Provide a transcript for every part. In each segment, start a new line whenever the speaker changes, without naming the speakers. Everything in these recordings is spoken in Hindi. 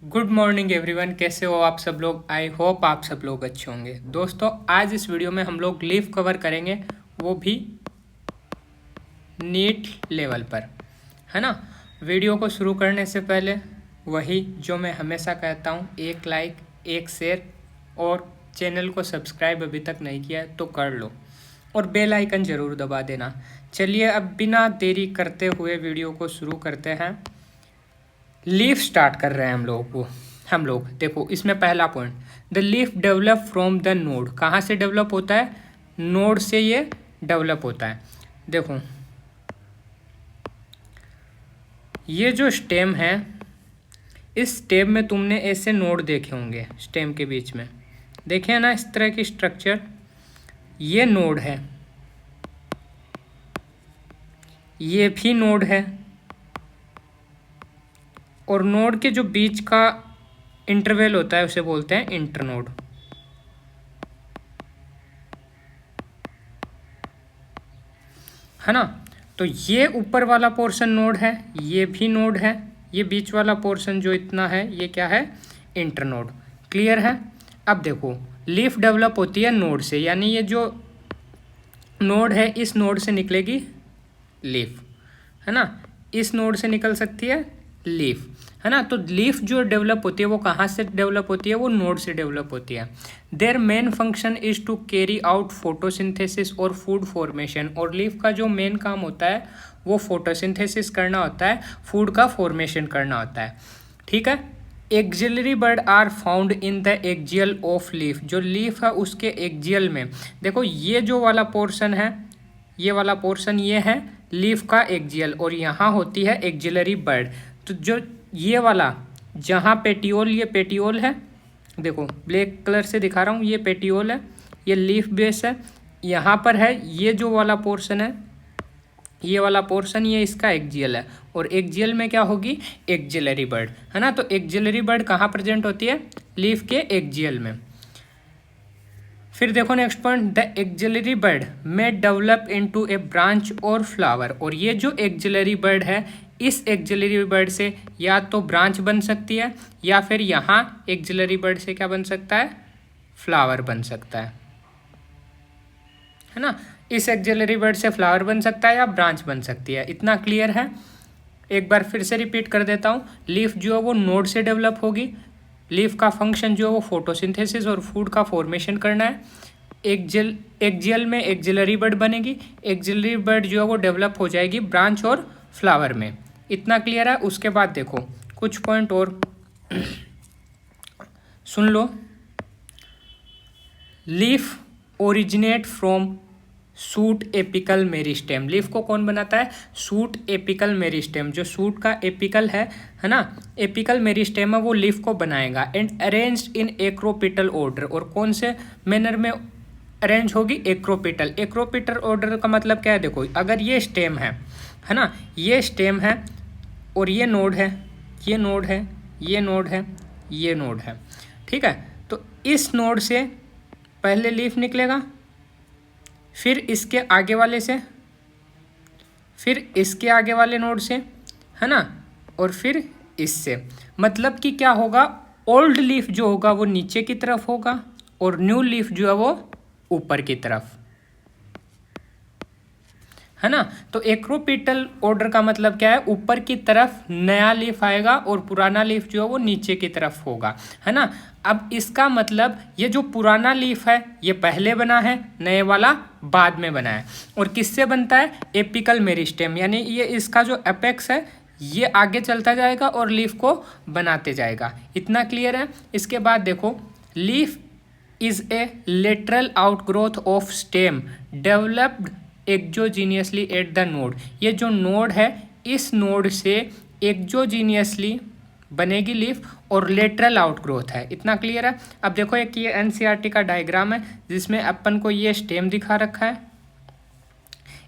गुड मॉर्निंग एवरीवन, कैसे हो आप सब लोग। आई होप आप सब लोग अच्छे होंगे। दोस्तों, आज इस वीडियो में हम लोग लीफ कवर करेंगे, वो भी नीट लेवल पर, है ना। वीडियो को शुरू करने से पहले वही जो मैं हमेशा कहता हूँ, एक लाइक, एक शेयर और चैनल को सब्सक्राइब अभी तक नहीं किया है तो कर लो और बेल आइकन ज़रूर दबा देना। चलिए अब बिना देरी करते हुए वीडियो को शुरू करते हैं। लीफ स्टार्ट कर रहे हैं हम लोग देखो, इसमें पहला point, the leaf develop from the node. कहाँ से डेवलप होता है? नोड से ये डेवलप होता है। देखो, ये जो स्टेम है, इस स्टेम में तुमने ऐसे नोड देखे होंगे, स्टेम के बीच में देखे हैं ना, इस तरह की स्ट्रक्चर। ये नोड है, ये भी नोड है, और नोड के जो बीच का इंटरवल होता है उसे बोलते हैं इंटरनोड, है ना। तो ये ऊपर वाला पोर्शन नोड है, ये भी नोड है, ये बीच वाला पोर्शन जो इतना है ये क्या है? इंटरनोड। क्लियर है? अब देखो, लीफ डेवलप होती है नोड से, यानी ये जो नोड है इस नोड से निकलेगी लीफ, है ना। इस नोड से निकल सकती है लीफ, है ना। तो लीफ जो डेवलप होती है वो कहाँ से डेवलप होती है? वो नोड से डेवलप होती है। Their main function is to carry out photosynthesis और फूड फॉर्मेशन। और लीफ का जो मेन काम होता है वो फोटोसिंथेसिस करना होता है, फूड का फॉर्मेशन करना होता है, ठीक है। Axillary bud are found in the axil of leaf. जो लीफ है उसके एक्जियल में, देखो ये जो वाला पोर्शन है, ये वाला पोर्शन ये है लीफ का एक्जियल, और यहाँ होती है एक्जिलरी बर्ड। तो जो ये वाला, जहाँ पेटियोल, ये पेटियोल है, देखो ब्लैक कलर से दिखा रहा हूँ, ये पेटियोल है, ये लीफ बेस है, यहाँ पर है ये जो वाला पोर्शन है, ये वाला पोर्शन, ये इसका एक्जियल है, और एक्जियल में क्या होगी? एक्जिलरी बर्ड, है ना। तो एक्जिलरी बर्ड कहाँ प्रेजेंट होती है? लीफ के एक्जियल में। फिर देखो next point, the axillary bud में डेवलप इनटू ए ब्रांच और फ्लावर। और ये जो एक्जिलरी बर्ड है, इस एक्जिलरी बर्ड से या तो ब्रांच बन सकती है, या फिर यहाँ एक्जिलरी बर्ड से क्या बन सकता है? फ्लावर बन सकता है ना। इस एक्जिलरी बर्ड से फ्लावर बन सकता है या ब्रांच बन सकती है। इतना क्लियर है? एक बार फिर से रिपीट कर देता हूँ। लीफ जो है वो नोड से डेवलप होगी, लीफ का फंक्शन जो है वो फोटोसिंथेसिस और फूड का फॉर्मेशन करना है। एक्जियल में एक्जिलरी बर्ड बनेगी, एक्जिलरी बर्ड जो है वो डेवलप हो जाएगी ब्रांच और फ्लावर में। इतना क्लियर है? उसके बाद देखो कुछ पॉइंट और सुन लो। Leaf originate from shoot apical meristem. Leaf को कौन बनाता है? Shoot apical meristem. जो सूट का एपिकल है ना, एपिकल मेरिस्टेम है, वो लीफ को बनाएगा। And arranged in acropetal order. और कौन से मैनर में अरेंज होगी? एक्रोपिटल। एक्रोपिटल ऑर्डर का मतलब क्या है? देखो, अगर ये स्टेम है ना, ये स्टेम है और ये नोड है, ये नोड है, ये नोड है, ये नोड है, ठीक है। तो इस नोड से पहले लीफ निकलेगा, फिर इसके आगे वाले से, फिर इसके आगे वाले नोड से, है ना, और फिर इससे। मतलब कि क्या होगा? ओल्ड लीफ जो होगा वो नीचे की तरफ होगा, और न्यू लीफ जो है वो ऊपर की तरफ, है ना। तो एक्रोपिटल ऑर्डर का मतलब क्या है? ऊपर की तरफ नया लीफ आएगा और पुराना लीफ जो है वो नीचे की तरफ होगा, है ना। अब इसका मतलब ये जो पुराना लीफ है ये पहले बना है, नए वाला बाद में बना है। और किससे बनता है? एपिकल मेरिस्टेम, यानी ये इसका जो एपेक्स है ये आगे चलता जाएगा और लीफ को बनाते जाएगा। इतना क्लियर है? इसके बाद देखो, leaf is a lateral outgrowth of stem developed एक्सोजीनियसली at the node. ये जो नोड है, इस नोड से एक्सोजीनियसली बनेगी लीफ और लेटरल आउटग्रोथ है। इतना क्लियर है? अब देखो, एक ये एनसीईआरटी का डायग्राम है जिसमें अपन को ये स्टेम दिखा रखा है।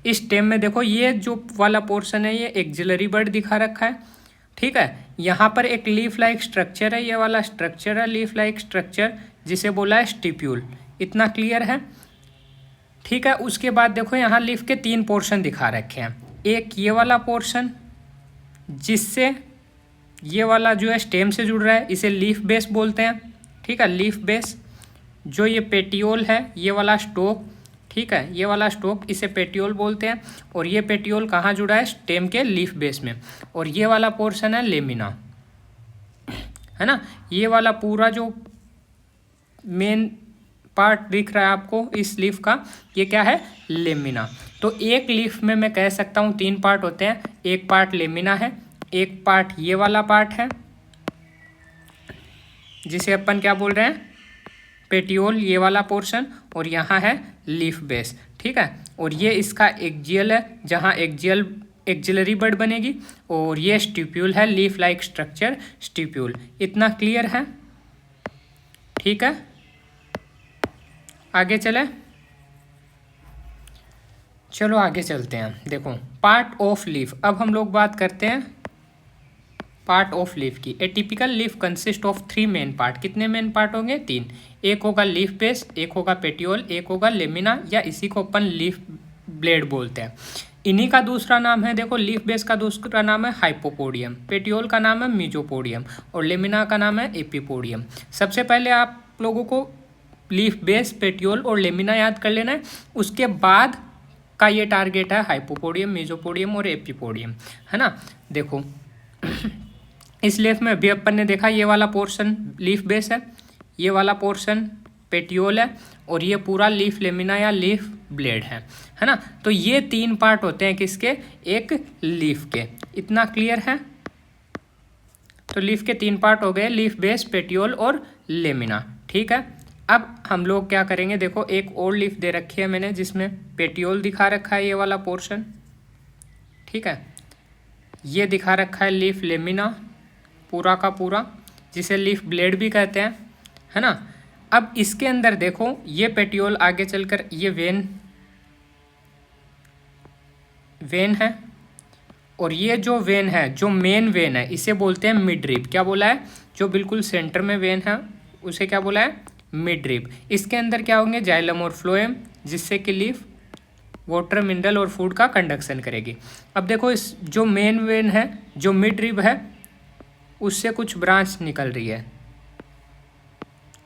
इस स्टेम में देखो, ये जो वाला पोर्शन है ये एक्जिलरी बर्ड दिखा रखा है, ठीक है। यहाँ पर एक लीफ लाइक स्ट्रक्चर है, ये वाला स्ट्रक्चर है लीफ लाइक स्ट्रक्चर, जिसे बोला है स्टिप्यूल। इतना क्लियर है? ठीक है। उसके बाद देखो, यहाँ लीफ के 3 पोर्शन दिखा रखे हैं। एक ये वाला पोर्शन, जिससे ये वाला जो है स्टेम से जुड़ रहा है, इसे लीफ बेस बोलते हैं, ठीक है, लीफ बेस। जो ये पेटियोल है, ये वाला स्टोक, ठीक है, ये वाला स्टोक, इसे पेटियोल बोलते हैं। और ये पेटियोल कहाँ जुड़ा है? स्टेम के लीफ बेस में। और ये वाला पोर्शन है लेमिना, है ना। ये वाला पूरा जो मेन पार्ट दिख रहा है आपको इस लीफ का, ये क्या है? लेमिना। तो एक लीफ में मैं कह सकता हूँ 3 पार्ट होते हैं। एक पार्ट लेमिना है, एक पार्ट ये वाला पार्ट है जिसे अपन क्या बोल रहे हैं? पेटियोल, ये वाला पोर्शन, और यहाँ है लीफ बेस, ठीक है। और ये इसका एक्जियल है, जहाँ एक्जिलरी बड बनेगी, और ये स्टिप्यूल है, लीफ लाइक स्ट्रक्चर स्टिप्यूल। इतना क्लियर है? ठीक है, आगे चले। चलो आगे चलते हैं। देखो पार्ट ऑफ लीफ, अब हम लोग बात करते हैं पार्ट ऑफ लीफ की। ए typical leaf consist of 3 main part. कितने मेन पार्ट होंगे? 3। एक होगा लीफ बेस, एक होगा पेटियोल, एक होगा लेमिना, या इसी को अपन लीफ ब्लेड बोलते हैं। इन्हीं का दूसरा नाम है, देखो लीफ बेस का दूसरा नाम है हाइपोपोडियम, पेटियोल का नाम है मीजोपोडियम, और लेमिना का नाम है एपिपोडियम। सबसे पहले आप लोगों को लीफ बेस, पेटियोल और लेमिना याद कर लेना है। उसके बाद का ये टारगेट है हाइपोपोडियम, मीजोपोडियम और एपिपोडियम, है ना। देखो इस लीफ में अभी अपन ने देखा, ये वाला पोर्शन लीफ बेस है, ये वाला पोर्शन पेटियोल है, और ये पूरा लीफ लेमिना या लीफ ब्लेड है ना। तो ये 3 पार्ट होते हैं किसके? एक लीफ के। इतना क्लियर है? तो लीफ के 3 पार्ट हो गए, लीफ बेस, पेटियोल और लेमिना, ठीक है। अब हम लोग क्या करेंगे? देखो एक और लीफ दे रखी है मैंने, जिसमें पेटियोल दिखा रखा है, ये वाला पोर्शन, ठीक है। ये दिखा रखा है लीफ लेमिना पूरा का पूरा, जिसे लीफ ब्लेड भी कहते हैं, है ना। अब इसके अंदर देखो ये पेटियोल, आगे चलकर ये वेन है, और ये जो वेन है, जो मेन वेन है, इसे बोलते हैं मिडरिप। क्या बोला है? जो बिल्कुल सेंटर में वेन है उसे क्या बोला है? मिडरिप। इसके अंदर क्या होंगे? जाइलम और फ्लोएम, जिससे कि लीफ वाटर, मिनरल और फूड का कंडक्शन करेगी। अब देखो इस जो मेन वेन है, जो मिडरिप है, उससे कुछ ब्रांच निकल रही है,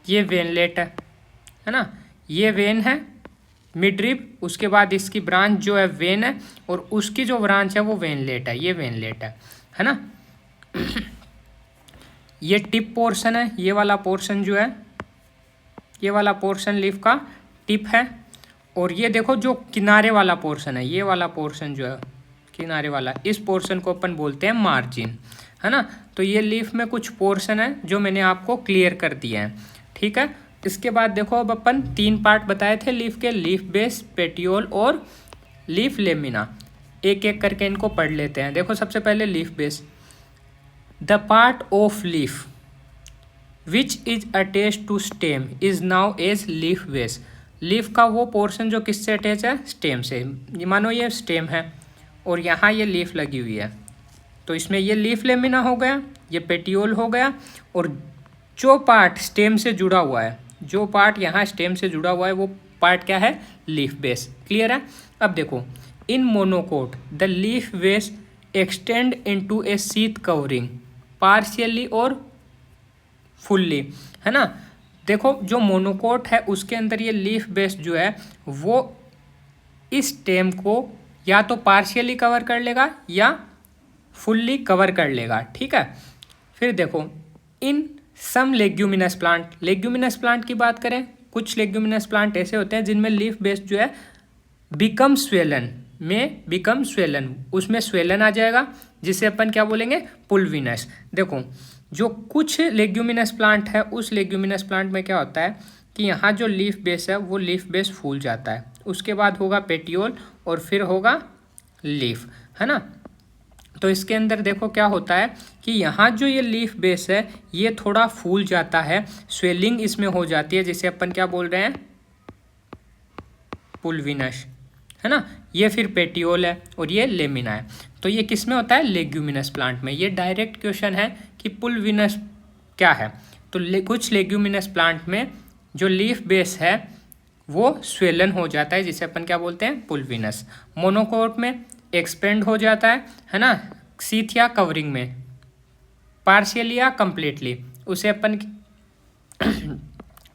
ये वेनलेट है ना। ये वेन है मिडरिप, उसके बाद इसकी ब्रांच जो है वेन है, और उसकी जो ब्रांच है वो वेनलेट है, ये वेनलेट है ना। ये टिप पोर्शन है, ये वाला पोर्शन जो है, ये वाला पोर्शन लीफ का टिप है। और ये देखो जो किनारे वाला पोर्शन है, ये वाला पोर्शन जो है किनारे वाला, इस पोर्शन को अपन बोलते हैं मार्जिन, है ना। तो ये लीफ में कुछ पोर्शन है जो मैंने आपको क्लियर कर दिया है, ठीक है। इसके बाद देखो अब अपन 3 पार्ट बताए थे लीफ के, लीफ बेस, पेटियोल और लीफ लेमिना। एक एक करके इनको पढ़ लेते हैं। देखो सबसे पहले leaf base. The part of leaf which is attach to stem is known as leaf base. Leaf का वो पोर्शन जो किससे अटैच है? स्टेम से। मानो ये स्टेम है और यहाँ ये लीफ लगी हुई है, तो इसमें ये लीफ लेमिना हो गया, ये पेटियोल हो गया, और जो पार्ट स्टेम से जुड़ा हुआ है, जो पार्ट यहाँ स्टेम से जुड़ा हुआ है, वो पार्ट क्या है? Leaf base. क्लियर है? अब देखो इन monocot the leaf base extend into A sheath covering partially और फुल्ली, है ना। देखो जो मोनोकोट है उसके अंदर ये लीफ बेस जो है वो इस स्टेम को या तो पार्शियली कवर कर लेगा या फुल्ली कवर कर लेगा, ठीक है। फिर देखो इन सम लेग्यूमिनस प्लांट, लेग्यूमिनस प्लांट की बात करें, कुछ लेग्यूमिनस प्लांट ऐसे होते हैं जिनमें लीफ बेस जो है बिकम स्वेलन, में बिकम स्वेलन, उसमें स्वेलन आ जाएगा, जिसे अपन क्या बोलेंगे? पुलविनस। देखो जो कुछ लेग्यूमिनस प्लांट है, उस लेग्यूमिनस प्लांट में क्या होता है कि यहाँ जो लीफ बेस है वो लीफ बेस फूल जाता है, उसके बाद होगा पेटियोल और फिर होगा लीफ, है ना। तो इसके अंदर देखो क्या होता है कि यहाँ जो ये लीफ बेस है ये थोड़ा फूल जाता है, स्वेलिंग इसमें हो जाती है, जिसे अपन क्या बोल रहे हैं? पुलविनस, है ना। ये फिर पेटियोल है और ये लेमिना है। तो ये किस में होता है? लेग्यूमिनस प्लांट में। ये डायरेक्ट क्वेश्चन है कि पुलविनस क्या है। तो कुछ लेग्यूमिनस प्लांट में जो लीफ बेस है वो स्वेलन हो जाता है, जिसे अपन क्या बोलते हैं? पुलविनस। मोनोकोट में एक्सपेंड हो जाता है ना, शीथ या कवरिंग में पार्शियली या कंप्लीटली, उसे अपन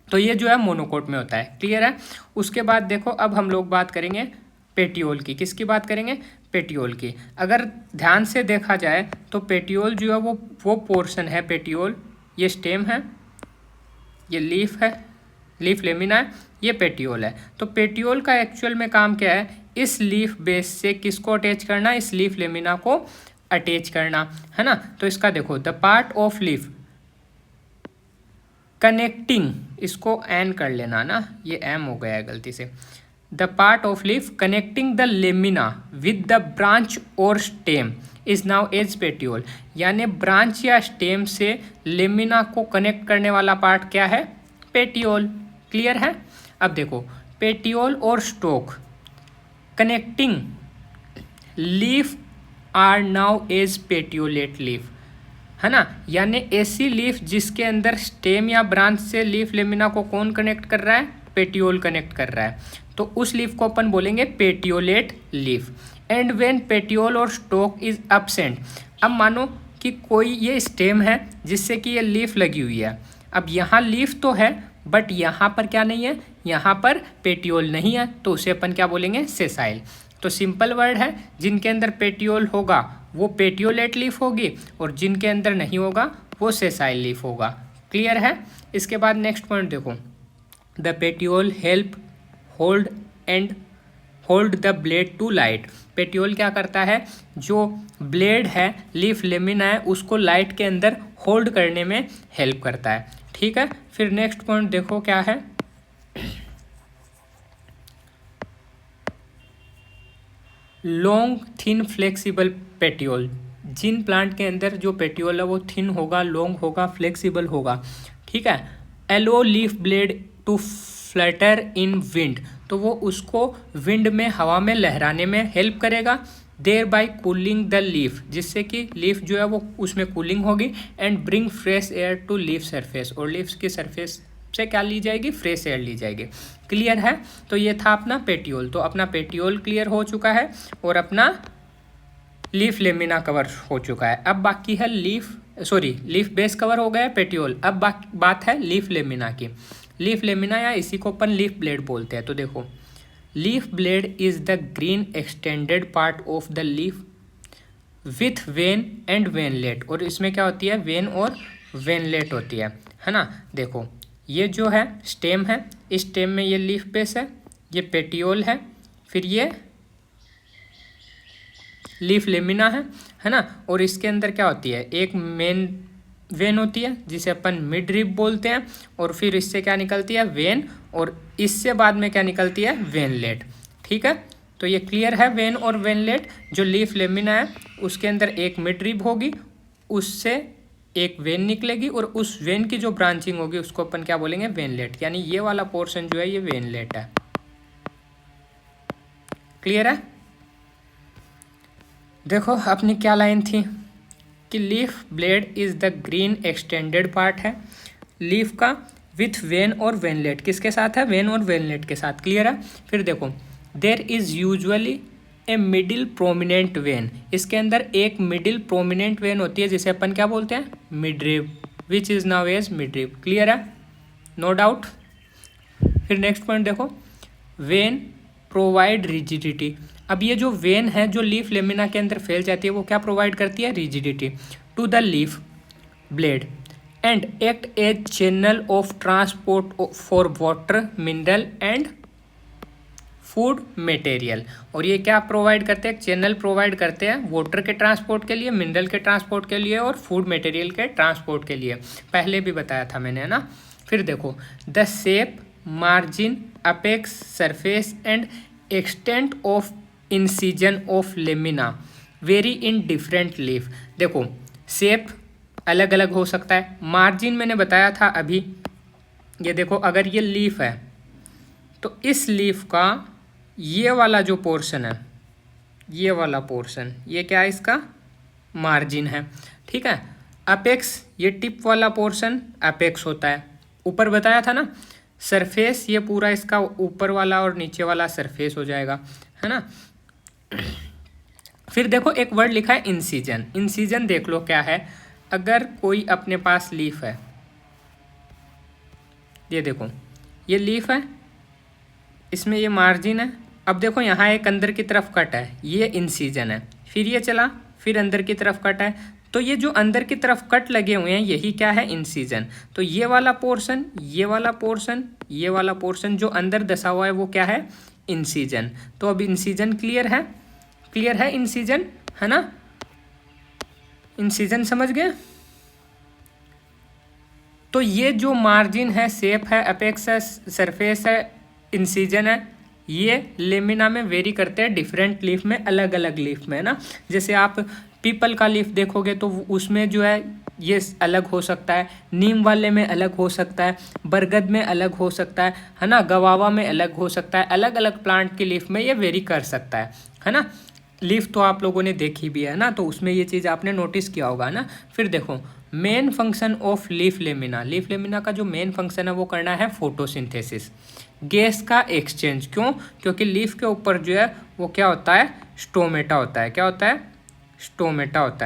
तो ये जो है मोनोकोट में होता है। क्लियर है। उसके बाद देखो अब हम लोग बात करेंगे पेटियोल की। किसकी बात करेंगे? पेटियोल की। अगर ध्यान से देखा जाए तो पेटियोल जो है वो पोर्शन है पेटियोल, ये स्टेम है, ये लीफ है, लीफ लेमिना है, ये पेटियोल है। तो पेटियोल का एक्चुअल में काम क्या है? इस लीफ बेस से किसको अटैच करना? इस लीफ लेमिना को अटैच करना, है ना। तो इसका देखो, the part of leaf connecting, इसको एन कर लेना ना, ये एम हो गया है गलती से। The part of leaf connecting the lamina with the branch और stem is known as petiole. यानी ब्रांच या स्टेम से लेमिना को कनेक्ट करने वाला पार्ट क्या है? पेटियोल। क्लियर है। अब देखो, पेटियोल और stalk connecting leaf are known as petiolate leaf, है ना। यानी ऐसी लीफ जिसके अंदर स्टेम या ब्रांच से लीफ लेमिना को कौन कनेक्ट कर रहा है? पेटियोल कनेक्ट कर रहा है। तो उस लीफ को अपन बोलेंगे petiolate leaf. And when petiole और स्टोक इज एब्सेंट, अब मानो कि कोई ये स्टेम है जिससे कि ये लीफ लगी हुई है। अब यहाँ लीफ तो है बट यहाँ पर क्या नहीं है? यहाँ पर पेटियोल नहीं है, तो उसे अपन क्या बोलेंगे? सेसाइल। तो सिंपल वर्ड है, जिनके अंदर पेटियोल होगा वो पेटियोलेट लीफ होगी और जिनके अंदर नहीं होगा वो सेसाइल लीफ होगा। क्लियर है। इसके बाद नेक्स्ट पॉइंट देखो, the petiole help hold the blade to light. Petiole क्या करता है? जो ब्लेड है, लीफ लेमिना है, उसको लाइट के अंदर होल्ड करने में हेल्प करता है। ठीक है। फिर नेक्स्ट पॉइंट देखो क्या है, लॉन्ग थिन फ्लेक्सिबल पेटियोल। जिन प्लांट के अंदर जो पेटियोल है वो थिन होगा, लॉन्ग होगा, फ्लेक्सिबल होगा। ठीक है। Allow leaf blade to flutter in wind, तो वो उसको विंड में, हवा में लहराने में हेल्प करेगा। Thereby cooling the leaf, जिससे कि लीफ जो है वो उसमें कूलिंग होगी। And bring fresh air to leaf surface, और लीफ की सरफेस से क्या ली जाएगी? फ्रेश एयर ली जाएगी। क्लियर है। तो ये था अपना पेटियोल। तो अपना पेटियोल क्लियर हो चुका है और अपना लीफ लेमिना कवर हो चुका है। अब बाकी है लीफ बेस कवर हो गया पेटियोल। अब बात है लीफ लेमिना की। लीफ लेमिना या इसी को अपन लीफ ब्लेड बोलते हैं। तो देखो, leaf blade is the green extended part of the leaf with vein and veinlet. और इसमें क्या होती है? वेन और वेनलेट होती है ना। देखो, ये जो है स्टेम है, इस स्टेम में ये लीफ बेस है, ये पेटियोल है, फिर ये लीफ लेमिना है ना। और इसके अंदर क्या होती है? एक मेन वेन होती है जिसे अपन मिड रिब बोलते हैं, और फिर इससे क्या निकलती है? वेन, और इससे बाद में क्या निकलती है? वेनलेट। ठीक है। तो ये क्लियर है, वेन और वेनलेट। जो लीफ लेमिना है उसके अंदर एक मिड रिब होगी, उससे एक वेन निकलेगी, और उस वेन की जो ब्रांचिंग होगी उसको अपन क्या बोलेंगे? वेनलेट। यानी ये वाला पोर्शन जो है ये वेनलेट है। क्लियर है। देखो अपनी क्या लाइन थी कि leaf blade is the green extended part है लीफ का विथ वेन और वेनलेट। किसके साथ है? वेन और वेनलेट के साथ। क्लियर है। फिर देखो, there is usually a middle prominent vein. इसके अंदर एक मिडिल प्रोमिनेंट वेन होती है जिसे अपन क्या बोलते हैं? Midrib, which is known as midrib. Clear है, नो डाउट। फिर नेक्स्ट पॉइंट देखो, वेन प्रोवाइड रिजिडिटी। अब ये जो वेन है जो लीफ लेमिना के अंदर फैल जाती है वो क्या प्रोवाइड करती है? Rigidity to the leaf blade and act as channel of transport for water, mineral and food material. और ये क्या प्रोवाइड करते हैं? चैनल प्रोवाइड करते हैं वाटर के ट्रांसपोर्ट के लिए, मिनरल के ट्रांसपोर्ट के लिए और फूड मटेरियल के ट्रांसपोर्ट के लिए। पहले भी बताया था मैंने, है ना। फिर देखो, the shape, margin, apex, surface and extent of incision of lamina very in different leaf. देखो, शेप अलग अलग हो सकता है। मार्जिन मैंने बताया था अभी, ये देखो अगर ये लीफ है तो इस लीफ का ये वाला जो पोर्शन है, ये वाला पोर्शन, ये क्या है? इसका मार्जिन है। ठीक है। अपेक्स, ये टिप वाला पोर्शन अपेक्स होता है, ऊपर बताया था ना। सरफेस, ये पूरा इसका ऊपर वाला और नीचे वाला सरफेस हो जाएगा, है ना। फिर देखो एक वर्ड लिखा है इंसिजन। इंसिजन देख लो क्या है। अगर कोई अपने पास लीफ है, ये देखो ये लीफ है, इसमें ये मार्जिन है। अब देखो यहाँ एक अंदर की तरफ कट है, ये इंसीजन है, फिर ये चला, फिर अंदर की तरफ कट है, तो ये जो अंदर की तरफ कट लगे हुए हैं यही क्या है, इंसीजन। तो ये वाला पोर्शन, ये वाला पोर्शन, ये वाला पोर्शन जो अंदर दसा हुआ है वो क्या है, इंसीजन। तो अब इंसीजन क्लियर है, क्लियर है इंसीजन, है ना, इंसीजन समझ गए। तो ये जो मार्जिन है, शेप है, अपेक्स है, सरफेस है, इंसीजन है, ये लेमिना में वेरी करते हैं डिफरेंट लीफ में, अलग अलग लीफ में, है ना। जैसे आप पीपल का लीफ देखोगे तो उसमें जो है ये अलग हो सकता है, नीम वाले में अलग हो सकता है, बरगद में अलग हो सकता है ना, गवावा में अलग हो सकता है, अलग अलग प्लांट की लीफ में ये वेरी कर सकता है ना। लीफ तो आप लोगों ने देखी भी है ना, तो उसमें ये चीज़ आपने नोटिस किया होगा ना। फिर देखो main function of leaf lamina, leaf lamina का जो मेन फंक्शन है वो करना है फोटोसिंथेसिस, गैस का एक्सचेंज। क्यों? क्योंकि लीफ के ऊपर जो है वो क्या होता है, स्टोमेटा होता है। क्या होता है? स्टोमेटा होता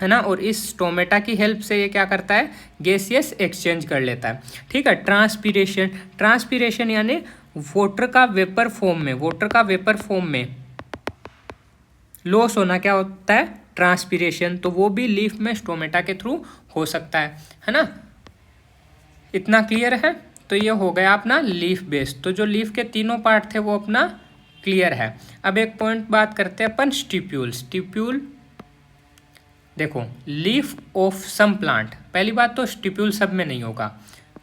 है ना। और इस स्टोमेटा की हेल्प से ये क्या करता है, गैसियस एक्सचेंज कर लेता है। ठीक है। ट्रांसपीरेशन, ट्रांसपीरेशन यानी वाटर का वेपर फॉर्म में, वाटर का वेपर फॉर्म में लॉस होना क्या होता है, ट्रांसपीरेशन। तो वो भी लीफ में स्टोमेटा के थ्रू हो सकता है ना। इतना क्लियर है। तो ये हो गया अपना लीफ बेस। तो जो लीफ के तीनों पार्ट थे वो अपना क्लियर है। अब एक पॉइंट बात करते हैं अपन स्टिप्यूल। स्टिप्यूल देखो, लीफ ऑफ सम प्लांट, पहली बात तो स्टिप्यूल सब में नहीं होगा,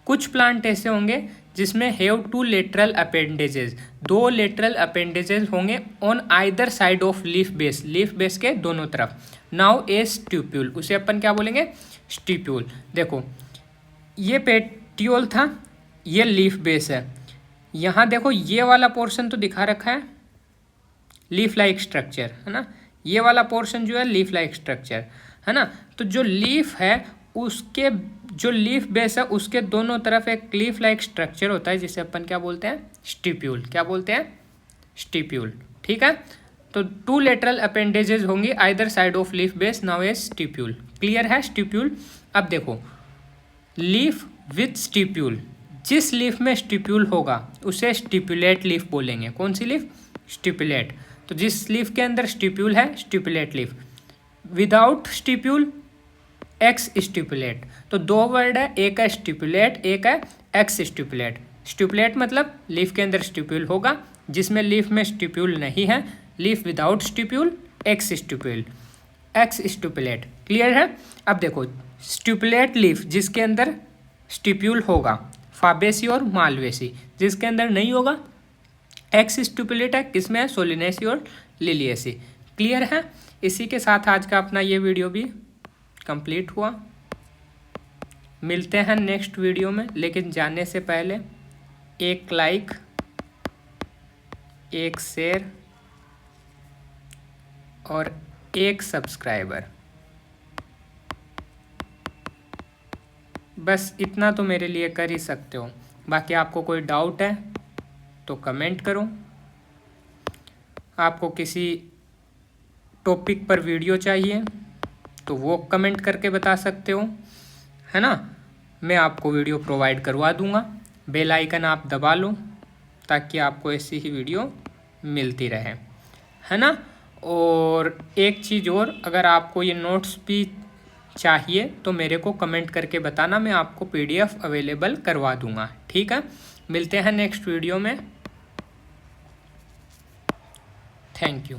कुछ प्लांट ऐसे होंगे जिसमें हैव टू लेटरल अपेंडेजेस, दो लेटरल अपेंडेजेस होंगे on either side of leaf base, leaf base के दोनों तरफ। नाउ ए स्टिप्यूल, उसे अपन क्या बोलेंगे, स्टिप्यूल। देखो ये पेटियोल था, ये लीफ बेस है। यहाँ देखो ये वाला पोर्शन तो दिखा रखा है लीफ लाइक स्ट्रक्चर, है ना। ये वाला पोर्शन जो है लीफ लाइक स्ट्रक्चर, है ना। तो जो लीफ है उसके, जो लीफ बेस है उसके दोनों तरफ एक लीफ लाइक स्ट्रक्चर होता है जिसे अपन क्या बोलते हैं, स्टिप्यूल। क्या बोलते हैं, स्टिप्यूल। ठीक है। तो टू लेटरल अपेंडेजेस होंगी either side of leaf base, now A stipule. Clear है स्टिप्यूल। अब देखो लीफ विथ स्टिप्यूल, जिस लीफ में स्टिप्यूल होगा उसे स्टिपुलेट लीफ बोलेंगे। कौन सी लीफ, स्टिपुलेट। तो जिस लीफ के अंदर स्टिप्यूल है, stipulate leaf. Without stipule, x stipulate. तो दो वर्ड है, एक है स्टिपुलेट, एक है एक्स स्टिपुलेट। स्टिपुलेट मतलब लीफ के अंदर स्टिप्यूल होगा, जिसमें लीफ में स्टिप्यूल नहीं है, leaf without stipule, x stipule, x stipulate. Clear है। अब देखो स्टिपुलेट लीफ जिसके अंदर स्टिप्यूल होगा, फाबेसी और मालवेसी। जिसके अंदर नहीं होगा एक्स स्टिपुलेट है, किसमें है, सोलिनेसी और लिलिएसी। क्लियर है। इसी के साथ आज का अपना ये वीडियो भी कंप्लीट हुआ। मिलते हैं नेक्स्ट वीडियो में, लेकिन जाने से पहले एक लाइक, एक शेयर और एक सब्सक्राइबर, बस इतना तो मेरे लिए कर ही सकते हो। बाकी आपको कोई डाउट है तो कमेंट करो। आपको किसी टॉपिक पर वीडियो चाहिए तो वो कमेंट करके बता सकते हो, है ना। मैं आपको वीडियो प्रोवाइड करवा दूंगा। बेल आइकन आप दबा लो ताकि आपको ऐसी ही वीडियो मिलती रहे, है ना। और एक चीज़ और, अगर आपको ये नोट्स भी चाहिए तो मेरे को कमेंट करके बताना, मैं आपको PDF अवेलेबल करवा दूंगा। ठीक है। मिलते हैं नेक्स्ट वीडियो में। Thank you.